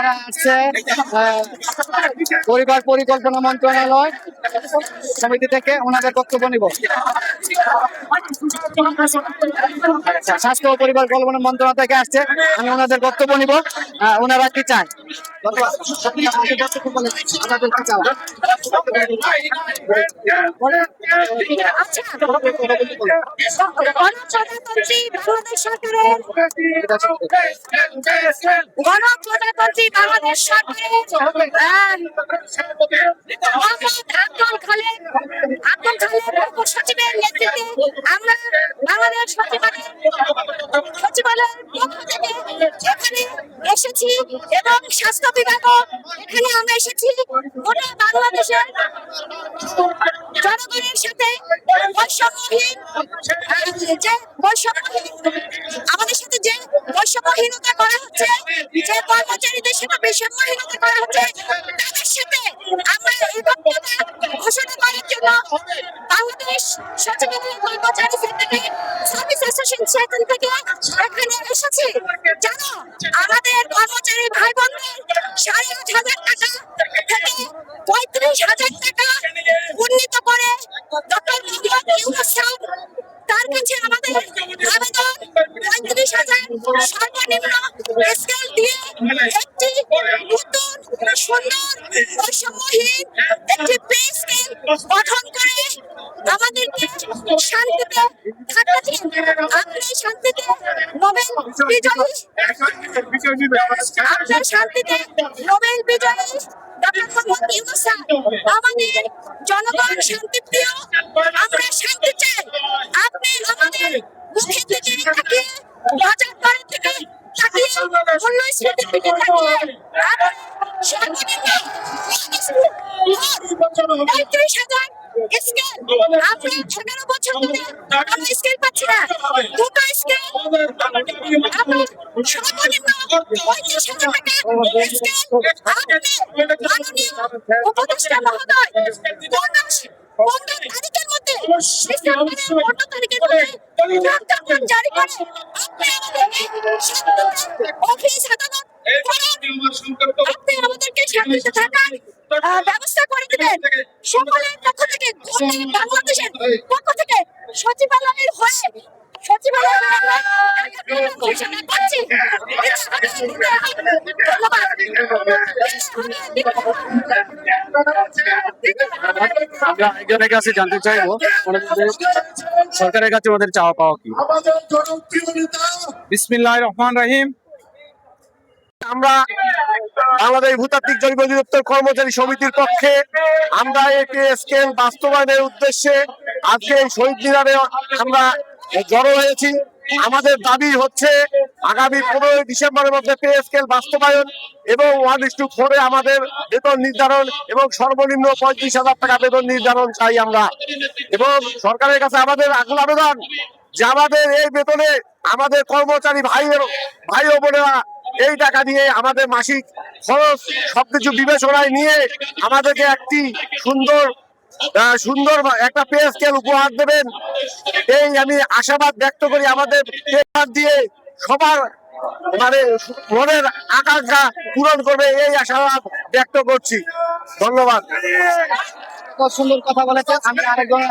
আসছে পরিবার পরিকল্পনা মন্ত্রণালয় সমিতি থেকে ওনাদের বক্তব্য নিব। স্বাস্থ্য ও পরিবার কল্যাণ মন্ত্রণালয় থেকে আসছে, আমি ওনাদের বক্তব্য নিব। ওনারা কি চায় গণপ্রজাতন্ত্রী বাংলাদেশ সরকারের আব্দুল খালেক সচিবের নেতৃত্বে আমরা বাংলাদেশ সচিবালয়ের পক্ষ থেকে এখানে এসেছি এবং স্বাস্থ্য বিভাগও এখানে আমরা এসেছি গোটা বাংলাদেশের জনগণের সাথে আমাদের সাথে যে বৈষম্যহীনতা করা হচ্ছে, যে কর্মচারীদের সাথে বৈষম্যহীনতা করা হচ্ছে, তাদের সাথে আমরা একত্রতা ঘোষণা করার জন্য বাংলাদেশ সচিবালয় কর্মচারী সেক্রেটারি সার্ভিস অ্যাসোসিয়েশন থেকে এখানে এসেছি। জানো, আমাদের কর্মচারী ভাই বোনদের 8,500 টাকা থেকে 35,000 টাকা উন্নীত করে ডক্টর মোহাম্মদ ইউনূস স্যার তার কাছে আমাদের আবেদন 35,000 সর্বনিম্ন স্কেল দিয়ে একটি নতুন সুন্দর বৈষম্যহীন একটি পে স্কেল গঠন করে আমাদেরকে শান্তিতে থাকতে দিন। আপনি শান্তিতে নোবেল বিজয়ী, আপনার শান্তিতে নোবেল বিজয়ী ডক্টর মোহাম্মদ ইউনূস স্যার, আমাদের জনগণ শান্তিপ্রিয়, আমরা শান্তি চাই। আপনি আমাদের মুখের দিকে তাকিয়ে, বাজার দরের দিকে তাকিয়ে, মূল্যস্ফীতির দিকে তাকিয়ে সর্বনিম্ন 35,000 স্কেল, আমরা 11 বছর ধরে আমরা স্কেল পাচ্ছি না, দুটো স্কেল আমরা সর্বনিম্ন 35,000 টাকা স্কেল আপনি মাননীয় উপদেষ্টা মহোদয় 15 তারিখের মধ্যে জারি করে আপনি আমাদেরকে অফিস আদালত আপনি আমাদেরকে শান্তিতে থাকার ব্যবস্থা করে দিবেন। সকলের পক্ষ থেকে, বাংলাদেশের পক্ষ থেকে সচিবালয়ের হয়ে ঘোষণা করছি। আমরা একজনের কাছে জানতে চাইবো সরকারের কাছে ওদের চাওয়া পাওয়া কি। বিসমিল্লাহির রহমানির রহিম। আমরা বাংলাদেশ ভূতাত্ত্বিক জরিপ অধিদপ্তর কর্মচারী সমিতির পক্ষে আমরা এই পে স্কেল বাস্তবায়নের উদ্দেশ্যে আজকে এই শহীদ মিনারে আমরা জড়ো হয়েছি। আমাদের দাবি হচ্ছে আগামী 15 ডিসেম্বরের মধ্যে পে স্কেল বাস্তবায়ন এবং 1:4 আমাদের বেতন নির্ধারণ এবং সর্বনিম্ন 35,000 টাকা বেতন নির্ধারণ চাই আমরা। এবং সরকারের কাছে আমাদের আকুল আবেদন যে আমাদের এই বেতনে আমাদের কর্মচারী ভাই ও বোনেরা এই টাকা দিয়ে আমাদের মাসিক খরচ সবকিছু বিবেচনায় নিয়ে আমাদেরকে একটি সুন্দর একটা পে স্কেল উপহার দেবেন, এই আমি আশাবাদ ব্যক্ত করি। আমাদের পেপার দিয়ে সবার মনের আকাঙ্ক্ষা পূরণ করবে এই আশাবাদ ব্যক্ত করছি। ধন্যবাদ। সুন্দর কথা বলেছেন। আমি আরেকজন